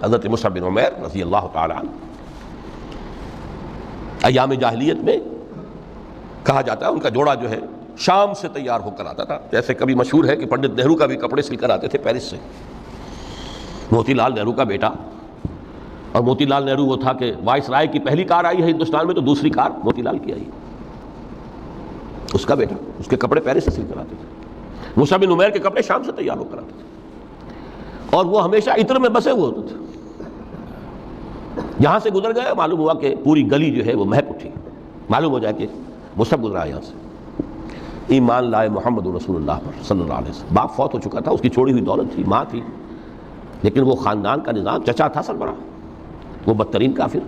حضرت مصعب بن عمیر رضی اللہ تعالی عنہ ایام جاہلیت میں کہا جاتا ہے ان کا جوڑا جو ہے شام سے تیار ہو کر آتا تھا. جیسے کبھی مشہور ہے کہ پنڈت نہرو کا بھی کپڑے سل کر آتے تھے پیرس سے. موتی لال نہرو کا بیٹا, اور موتی لال نہرو وہ تھا کہ وائس رائے کی پہلی کار آئی ہے ہندوستان میں تو دوسری کار موتی لال کی آئی, اس کا بیٹا, اس کے کپڑے پیرس سے سل کر آتے تھے. مصعب بن عمیر کے کپڑے شام سے تیار ہو کر آتے تھے, اور وہ ہمیشہ عطر میں بسے ہوئے ہوتے تھے. یہاں سے گزر گئے, معلوم ہوا کہ پوری گلی جو ہے وہ مہک اٹھی, معلوم ہو جائے کہ مصعب گزرا یہاں سے. ایمان لائے محمد رسول اللہ پر صلی اللہ علیہ وسلم. باپ فوت ہو چکا تھا, اس کی چھوڑی ہوئی دولت تھی, ماں تھی, لیکن وہ خاندان کا نظام, چچا تھا سربراہ, وہ بدترین کافر.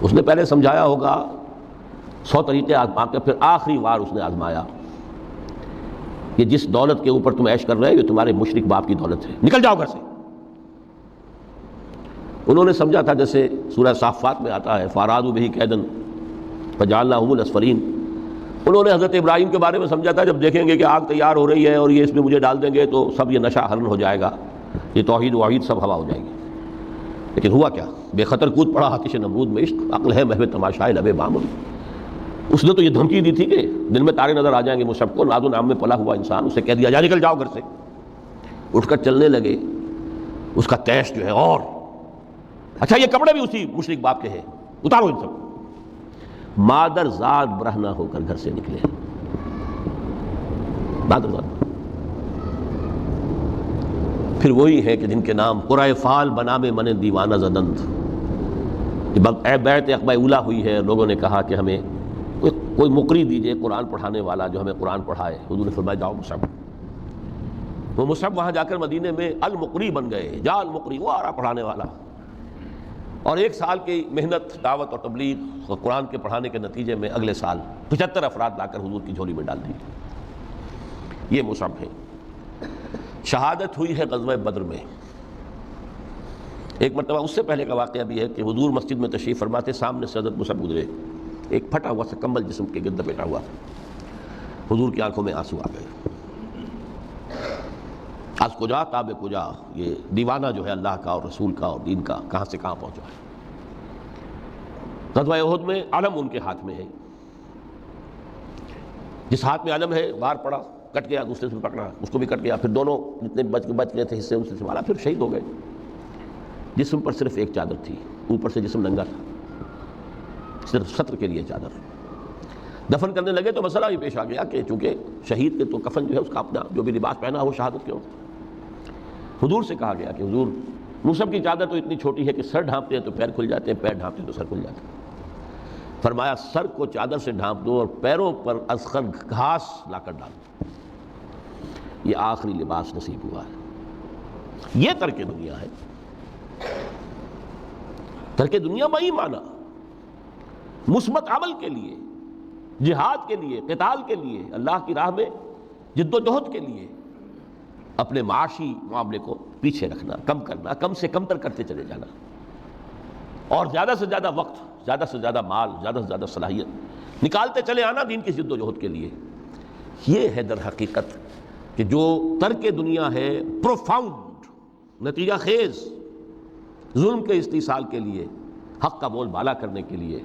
اس نے پہلے سمجھایا ہوگا 100 طریقے آزما کے, پھر آخری بار اس نے آزمایا کہ جس دولت کے اوپر تم عیش کر رہے ہو یہ تمہارے مشرک باپ کی دولت ہے, نکل جاؤ گھر سے. انہوں نے سمجھا تھا جیسے سورہ صافات میں آتا ہے فارادوا بہ کیدا فجعلناہم الاسفلین. انہوں نے حضرت ابراہیم کے بارے میں سمجھا تھا جب دیکھیں گے کہ آگ تیار ہو رہی ہے اور یہ اس میں مجھے ڈال دیں گے تو سب یہ نشہ حرن ہو جائے گا, یہ توحید وحید سب ہوا ہو جائے گی. لیکن ہوا کیا, بے خطر کود پڑا آتش نمرود میں عشق, عقل ہے محو تماشائے لب بامل. اس نے تو یہ دھمکی دی تھی کہ دن میں تارے نظر آ جائیں گے مصعب کو, ناز و نام میں پلا ہوا انسان, اسے کہہ دیا جا نکل جاؤ گھر سے. اٹھ کر چلنے لگے, اس کا تیش جو ہے اور اچھا یہ کپڑے بھی اسی مشرک باپ کے ہیں, اتارو ان سب. مادر زاد برہنہ ہو کر گھر سے نکلے, مادر زاد. پھر وہی ہے کہ جن کے نام قرائے فال بنا میں من دیوانہ زدند. بیعت عقبہ اولیٰ ہوئی ہے, لوگوں نے کہا کہ ہمیں کوئی مقری دیجئے قرآن پڑھانے والا جو ہمیں قرآن پڑھائے. حضور نے فرمایا جاؤ مصعب. وہ مصعب وہاں جا کر مدینے میں المقری بن گئے, جا المقری, وہ آ رہا پڑھانے والا. اور 1 سال کی محنت دعوت اور تبلیغ اور قرآن کے پڑھانے کے نتیجے میں اگلے سال 75 افراد لا کر حضور کی جھولی میں ڈال دی. یہ مصعب ہے. شہادت ہوئی ہے غزوہ بدر میں. ایک مرتبہ اس سے پہلے کا واقعہ بھی ہے کہ حضور مسجد میں تشریف فرماتے, سامنے سے حضرت مصعب گزرے, ایک پھٹا ہوا سا کمبل جسم کے گرد لپیٹا ہوا. حضور کی آنکھوں میں آنسو آ گئے. از کجا تاب کجا, یہ دیوانہ جو ہے اللہ کا اور رسول کا اور دین کا کہاں سے کہاں پہنچا ہے. غزوہ احد میں علم ان کے ہاتھ میں ہے, جس ہاتھ میں علم ہے بار پڑا, کٹ گیا, دوسرے سے پکڑا, اس کو بھی کٹ گیا, پھر دونوں جتنے بچ گئے تھے حصے ان سے سنبھالا, پھر شہید ہو گئے. جسم پر صرف ایک چادر تھی, اوپر سے جسم ننگا تھا, صرف ستر کے لیے چادر. دفن کرنے لگے تو مسئلہ ہی پیش آ گیا کہ چونکہ شہید کے تو کفن جو ہے اس کا اپنا جو بھی لباس پہنا وہ شہادت کیوں. حضور سے کہا گیا کہ حضور مصعب کی چادر تو اتنی چھوٹی ہے کہ سر ڈھانپتے ہیں تو پیر کھل جاتے ہیں, پیر ڈھانپتے ہیں تو سر کھل جاتے ہیں. فرمایا سر کو چادر سے ڈھانپ دو اور پیروں پر ازخر گھاس لا کر ڈال دو, یہ آخری لباس نصیب ہوا ہے. یہ ترک دنیا ہے. ترک دنیا میں ہی مانا مثبت عمل کے لیے, جہاد کے لیے, قتال کے لیے, اللہ کی راہ میں جد و جہد کے لیے اپنے معاشی معاملے کو پیچھے رکھنا, کم کرنا, کم سے کم تر کرتے چلے جانا, اور زیادہ سے زیادہ وقت, زیادہ سے زیادہ مال, زیادہ سے زیادہ صلاحیت نکالتے چلے آنا دین کی جد و جہد کے لیے. یہ ہے در حقیقت کہ جو ترک دنیا ہے پروفاؤنڈ, نتیجہ خیز, ظلم کے استیصال کے لیے, حق کا بول بالا کرنے کے لیے,